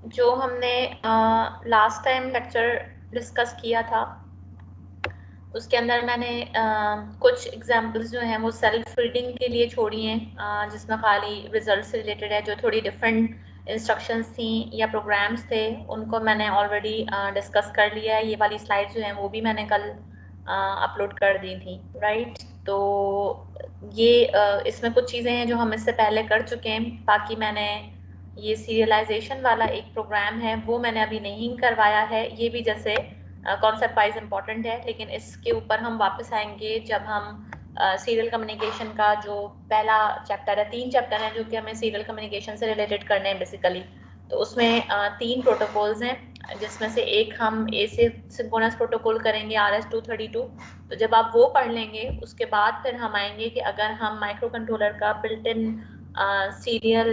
जो हमने last time lecture discuss किया था उसके अंदर मैंने कुछ एग्जांपल्स जो हैं वो सेल्फ रीडिंग के लिए छोड़ी हैं, जिसमें खाली रिजल्ट से रिलेटेड है। जो थोड़ी डिफरेंट इंस्ट्रक्शंस थी या प्रोग्राम्स थे उनको मैंने ऑलरेडी डिस्कस कर लिया है। ये वाली स्लाइड जो हैं वो भी मैंने कल अपलोड कर दी थी, राइट। तो ये इसमें कुछ चीज़ें हैं जो हम इससे पहले कर चुके हैं। बाकी मैंने ये सीरियलाइजेशन वाला एक प्रोग्राम है वो मैंने अभी नहीं करवाया है। ये भी जैसे कॉन्सेप्ट वाइज इम्पॉर्टेंट है, लेकिन इसके ऊपर हम वापस आएंगे जब हम सीरियल कम्युनिकेशन का जो पहला चैप्टर है, 3 चैप्टर हैं जो कि हमें सीरियल कम्युनिकेशन से रिलेटेड करने हैं बेसिकली। तो उसमें 3 प्रोटोकॉल्स हैं, जिसमें से एक हम ए से सिंक्रोनस प्रोटोकॉल करेंगे RS-232। तो जब आप वो पढ़ लेंगे उसके बाद फिर हम आएंगे कि अगर हम माइक्रो कंट्रोलर का बिल्ट इन सीरियल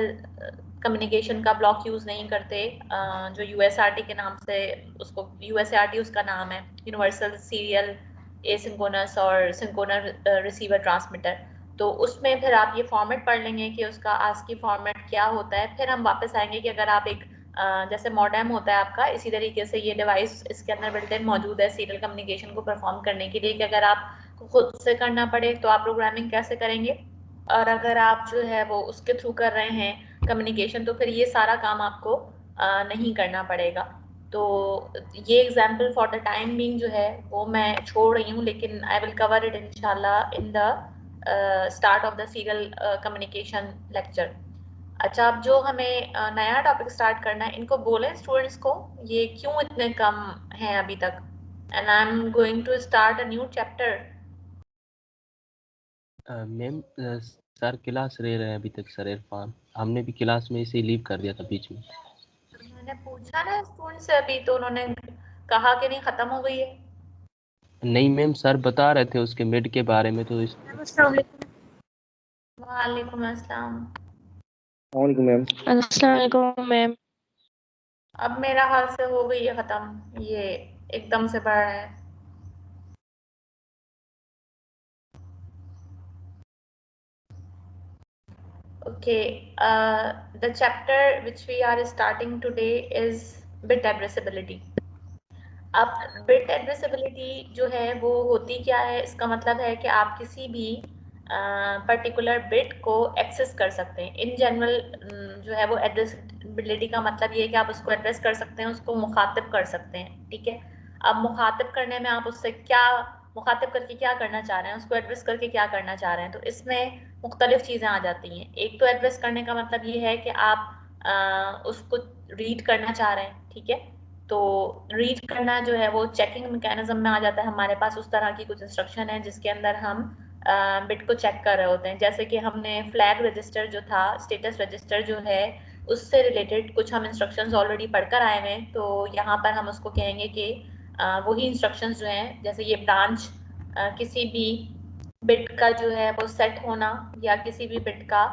कम्युनिकेशन का ब्लॉक यूज़ नहीं करते, जो यूएसआरटी के नाम से, उसको यूएसआरटी उसका नाम है, यूनिवर्सल सीरियल एसिंक्रोनस और सिंक्रोनस रिसीवर ट्रांसमीटर। तो उसमें फिर आप ये फॉर्मेट पढ़ लेंगे कि उसका आस्की फॉर्मेट क्या होता है। फिर हम वापस आएंगे कि अगर आप एक जैसे मॉडेम होता है आपका, इसी तरीके से ये डिवाइस इसके अंदर बिल्ट इन मौजूद है सीरियल कम्युनिकेशन को परफॉर्म करने के लिए, कि अगर आप खुद से करना पड़े तो आप प्रोग्रामिंग कैसे करेंगे, और अगर आप जो है वो उसके थ्रू कर रहे हैं कम्युनिकेशन तो फिर ये सारा काम आपको नहीं करना पड़ेगा। तो ये example for the time being जो है वो मैं छोड़ रही हूँ, लेकिन आई विल कवर इट इंशाल्लाह in the start of the serial communication lecture. अच्छा, अब जो हमें नया टॉपिक स्टार्ट करना है, इनको बोले स्टूडेंट्स को ये क्यों इतने कम हैं अभी तक। And I am going to start a new chapter. Ma'am sir class ले रहे हैं अभी तक, सर इरफान। हमने भी क्लास में इसे लीव कर दिया था बीच में। मैंने पूछा ना स्टूडेंट से अभी, तो उन्होंने कहा कि नहीं खत्म हो गई है। नहीं मैम, सर बता रहे थे उसके मिड के बारे में, तो इस वालेकुम अस्सलाम। मैम। अस्सलाम वालेकुम मैम। अब मेरा हाल से हो गई है खत्म, ये एकदम से बढ़ रहा है। Okay, the chapter which we are starting today is bit addressability. अब बिट एड्रेसेबिलिटी जो है वो होती क्या है, इसका मतलब है कि आप किसी भी पर्टिकुलर बिट को एक्सेस कर सकते हैं। इन जनरल जो है वो एड्रेसेबिलिटी का मतलब ये है कि आप उसको एड्रेस कर सकते हैं, उसको मुखातिब कर सकते हैं, ठीक है। अब मुखातिब करने में आप उससे क्या मुखातिब करके क्या करना चाह रहे हैं, उसको एड्रेस करके क्या करना चाह रहे हैं, तो इसमें मुख्तलिफ चीज़ें आ जाती हैं। एक तो एड्रेस करने का मतलब ये है कि आप उसको रीड करना चाह रहे हैं, ठीक है। तो रीड करना जो है वो चेकिंग मैकेनिज्म में आ जाता है। हमारे पास उस तरह की कुछ इंस्ट्रक्शन है जिसके अंदर हम बिट को चेक कर रहे होते हैं। जैसे कि हमने फ्लैग रजिस्टर जो था, स्टेटस रजिस्टर जो है, उससे रिलेटेड कुछ हम इंस्ट्रक्शंस ऑलरेडी पढ़कर आए हुए हैं। तो यहाँ पर हम उसको कहेंगे कि वही इंस्ट्रक्शंस जो हैं, जैसे ये ब्रांच, किसी भी बिट का जो है वो सेट होना या किसी भी बिट का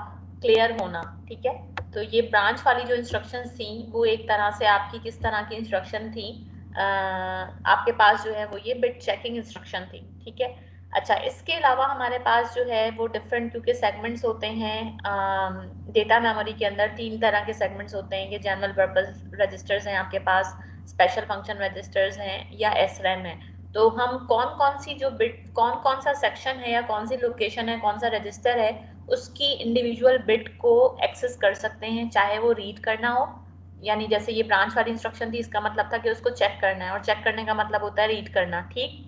क्लियर होना, ठीक है। तो ये ब्रांच वाली जो इंस्ट्रक्शंस थी वो एक तरह से आपकी किस तरह की इंस्ट्रक्शन थी, आपके पास जो है वो ये बिट चेकिंग इंस्ट्रक्शन थी, ठीक है। अच्छा, इसके अलावा हमारे पास जो है वो डिफरेंट, क्योंकि सेगमेंट्स होते हैं डेटा मेमोरी के अंदर, 3 तरह के सेगमेंट्स होते हैं। ये जनरल पर्पस रजिस्टर्स हैं आपके पास, स्पेशल फंक्शन रजिस्टर्स हैं, या SRAM है। तो हम कौन कौन सी जो बिट, कौन कौन सा सेक्शन है या कौन सी लोकेशन है, कौन सा रजिस्टर है, उसकी इंडिविजुअल बिट को एक्सेस कर सकते हैं, चाहे वो रीड करना हो, यानी जैसे ये ब्रांच वाली इंस्ट्रक्शन थी, इसका मतलब था कि उसको चेक करना है, और चेक करने का मतलब होता है रीड करना, ठीक।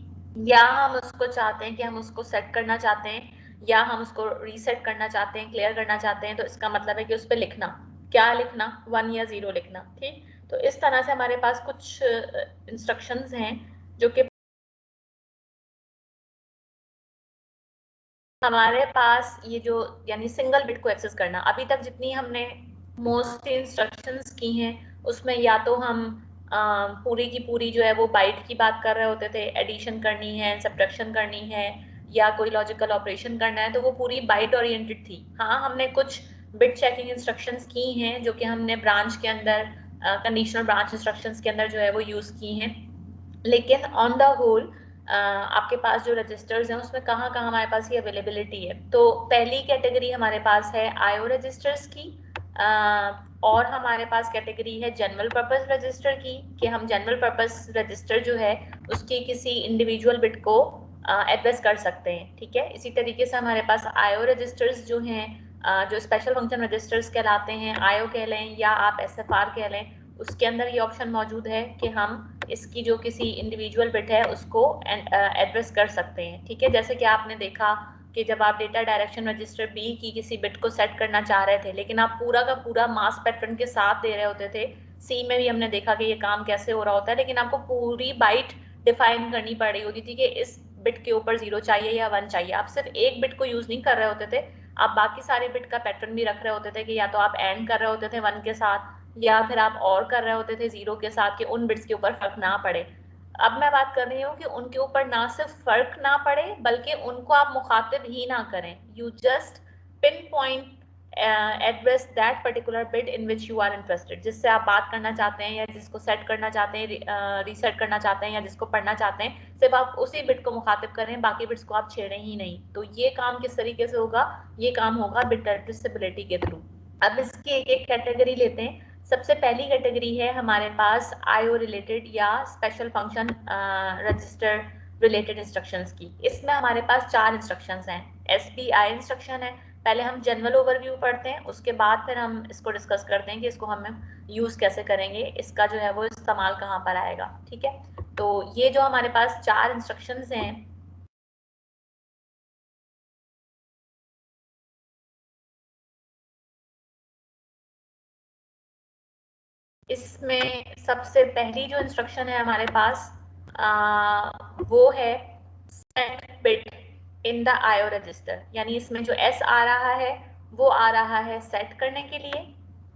या हम उसको चाहते हैं कि हम उसको सेट करना चाहते हैं, या हम उसको रीसेट करना चाहते हैं, क्लियर करना चाहते हैं, तो इसका मतलब है कि उस पर लिखना, क्या लिखना, 1 या 0 लिखना, ठीक। तो इस तरह से हमारे पास कुछ इंस्ट्रक्शंस हैं जो कि हमारे पास ये जो, यानी सिंगल बिट को एक्सेस करना, अभी तक जितनी हमने मोस्ट इंस्ट्रक्शंस की हैं उसमें या तो हम पूरी की पूरी जो है वो बाइट की बात कर रहे होते थे, एडिशन करनी है, सब्ट्रैक्शन करनी है, या कोई लॉजिकल ऑपरेशन करना है, तो वो पूरी बाइट ओरिएंटेड थी। हाँ, हमने कुछ बिट चेकिंग इंस्ट्रक्शंस की हैं जो कि हमने ब्रांच के अंदर, कंडीशनल ब्रांच इंस्ट्रक्शंस के अंदर जो है वो यूज़ की हैं, लेकिन ऑन द होल आपके पास जो रजिस्टर्स हैं उसमें कहाँ कहाँ हमारे पास ये अवेलेबिलिटी है। तो पहली कैटेगरी हमारे पास है आईओ रजिस्टर्स की, और हमारे पास कैटेगरी है जनरल पर्पस रजिस्टर की, कि हम जनरल पर्पस रजिस्टर जो है उसकी किसी इंडिविजुअल बिट को एड्रेस कर सकते हैं, ठीक है। इसी तरीके से हमारे पास आईओ रजिस्टर्स जो हैं, जो स्पेशल फंक्शन रजिस्टर्स कहलाते हैं, आईओ कह लें या आप एसएफआर कह लें, उसके अंदर ये ऑप्शन मौजूद है कि हम इसकी जो किसी इंडिविजुअल बिट है उसको एड्रेस कर सकते हैं, ठीक है। जैसे कि आपने देखा कि जब आप डेटा डायरेक्शन रजिस्टर बी की किसी बिट को सेट करना चाह रहे थे, लेकिन आप पूरा का पूरा मास पैटर्न के साथ दे रहे होते थे। सी में भी हमने देखा कि ये काम कैसे हो रहा होता है, लेकिन आपको पूरी बाइट डिफाइन करनी पड़ रही होती थी कि इस बिट के ऊपर 0 चाहिए या 1 चाहिए। आप सिर्फ एक बिट को यूज नहीं कर रहे होते थे, आप बाकी सारे बिट का पैटर्न भी रख रहे होते थे कि या तो आप एंड कर रहे होते थे 1 के साथ, या फिर आप और कर रहे होते थे 0 के साथ, कि उन बिट्स के ऊपर फर्क ना पड़े। अब मैं बात कर रही हूँ कि उनके ऊपर ना सिर्फ फर्क ना पड़े, बल्कि उनको आप मुखातिब ही ना करें। You just pin point address that particular bit in which you are interested, जिससे आप बात करना चाहते हैं या जिसको सेट करना चाहते हैं, रीसेट करना चाहते हैं या जिसको पढ़ना चाहते हैं, सिर्फ आप उसी बिट को मुखातिब करें, बाकी बिट्स को आप छेड़ें ही नहीं। तो ये काम किस तरीके से होगा? ये काम होगा बिट एड्रेसेबिलिटी के थ्रू। अब इसकी एक एक कैटेगरी लेते हैं। सबसे पहली कैटेगरी है हमारे पास आईओ रिलेटेड या special function register related instructions की। इसमें हमारे पास 4 इंस्ट्रक्शंस हैं। एसपीआई इंस्ट्रक्शन है। पहले हम जनरल ओवरव्यू पढ़ते हैं, उसके बाद फिर हम इसको डिस्कस करते हैं कि इसको हम यूज कैसे करेंगे, इसका जो है वो इस्तेमाल कहाँ पर आएगा, ठीक है। तो ये जो हमारे पास 4 इंस्ट्रक्शंस हैं, इसमें सबसे पहली जो इंस्ट्रक्शन है हमारे पास वो है set bit in the IO register. यानी इसमें जो एस आ रहा है वो आ रहा है सेट करने के लिए,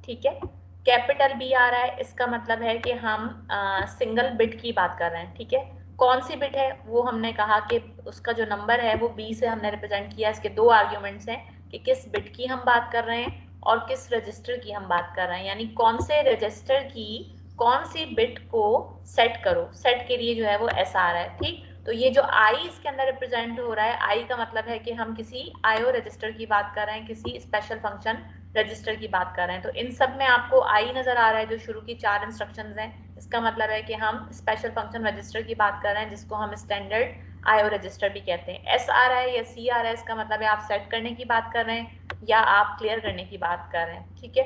ठीक है। कैपिटल बी आ रहा है, इसका मतलब है कि हम सिंगल बिट की बात कर रहे हैं, ठीक है। कौन सी बिट है वो हमने कहा कि उसका जो नंबर है वो बी से हमने रिप्रेजेंट किया। इसके 2 आर्ग्यूमेंट्स हैं कि किस बिट की हम बात कर रहे हैं और किस रजिस्टर की हम बात कर रहे हैं, यानी कौन से रजिस्टर की कौन सी बिट को सेट करो। सेट के लिए जो है वो एस आ रहा है, ठीक। तो ये जो आई इसके अंदर रिप्रेजेंट हो रहा है, आई का मतलब है कि हम किसी आईओ रजिस्टर की बात कर रहे हैं, किसी स्पेशल फंक्शन रजिस्टर की बात कर रहे हैं। तो इन सब में आपको आई नजर आ रहा है जो शुरू की 4 इंस्ट्रक्शंस हैं। इसका मतलब है कि हम स्पेशल फंक्शन रजिस्टर की बात कर रहे हैं, जिसको हम स्टैंडर्ड आईओ रजिस्टर भी कहते हैं। एस आ रहा है या सी आ रहा है, इसका मतलब है आप सेट करने की बात कर रहे हैं या आप क्लियर करने की बात कर रहे हैं, ठीक है।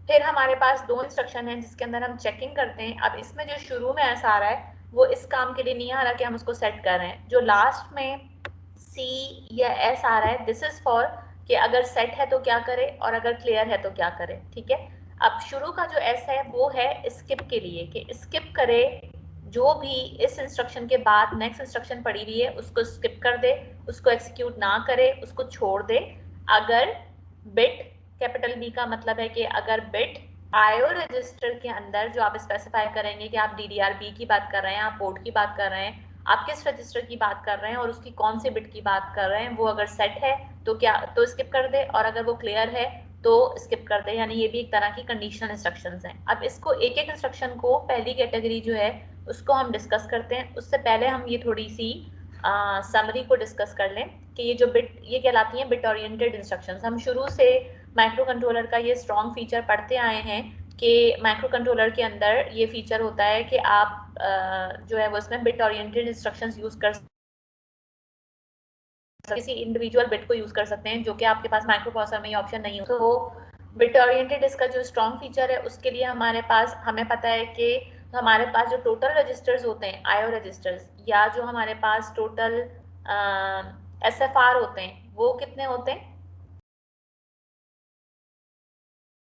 फिर हमारे पास 2 इंस्ट्रक्शन हैं जिसके अंदर हम चेकिंग करते हैं। अब इसमें जो शुरू में एस आ रहा है वो इस काम के लिए नहीं आ रहा कि हम उसको सेट कर रहे हैं। जो लास्ट में सी या एस आ रहा है, दिस इज फॉर कि अगर सेट है तो क्या करे और अगर क्लियर है तो क्या करे, ठीक है। अब शुरू का जो एस है वो है स्किप के लिए, कि स्किप करे, जो भी इस इंस्ट्रक्शन के बाद नेक्स्ट इंस्ट्रक्शन पड़ी हुई है उसको स्किप कर दे, उसको एक्सिक्यूट ना करे, उसको छोड़ दे। अगर बिट, कैपिटल बी का मतलब है कि अगर बिट आईओ रजिस्टर के अंदर जो आप स्पेसिफाई करेंगे कि आप DDR-B की बात कर रहे हैं, आप पोर्ट की बात कर रहे हैं, आप किस रजिस्टर की बात कर रहे हैं और उसकी कौन सी बिट की बात कर रहे हैं, वो अगर सेट है तो क्या तो स्किप कर दे, और अगर वो क्लियर है तो स्किप कर दे। यानी ये भी एक तरह की कंडीशनल इंस्ट्रक्शंस हैं। अब इसको एक एक इंस्ट्रक्शन को, पहली कैटेगरी जो है उसको हम डिस्कस करते हैं। उससे पहले हम ये थोड़ी सी समरी को डिस्कस कर लें कि ये जो बिट, ये कहलाती हैं बिट ओरिएंटेड इंस्ट्रक्शंस। हम शुरू से माइक्रो कंट्रोलर का ये स्ट्रॉन्ग फीचर पढ़ते आए हैं कि माइक्रो कंट्रोलर के अंदर ये फीचर होता है कि आप जो है वो इसमें बिट ओरिएंटेड इंस्ट्रक्शंस यूज कर किसी इंडिविजुअल बिट को यूज कर सकते हैं, जो कि आपके पास माइक्रो प्रोसेसर में ये ऑप्शन नहीं हो। तो बिट ओरिएंटेड इसका जो स्ट्रॉन्ग फीचर है उसके लिए हमारे पास, हमें पता है कि हमारे पास जो टोटल रजिस्टर्स होते हैं आईओ रजिस्टर्स, या जो हमारे पास टोटल SFR होते हैं, वो कितने होते हैं?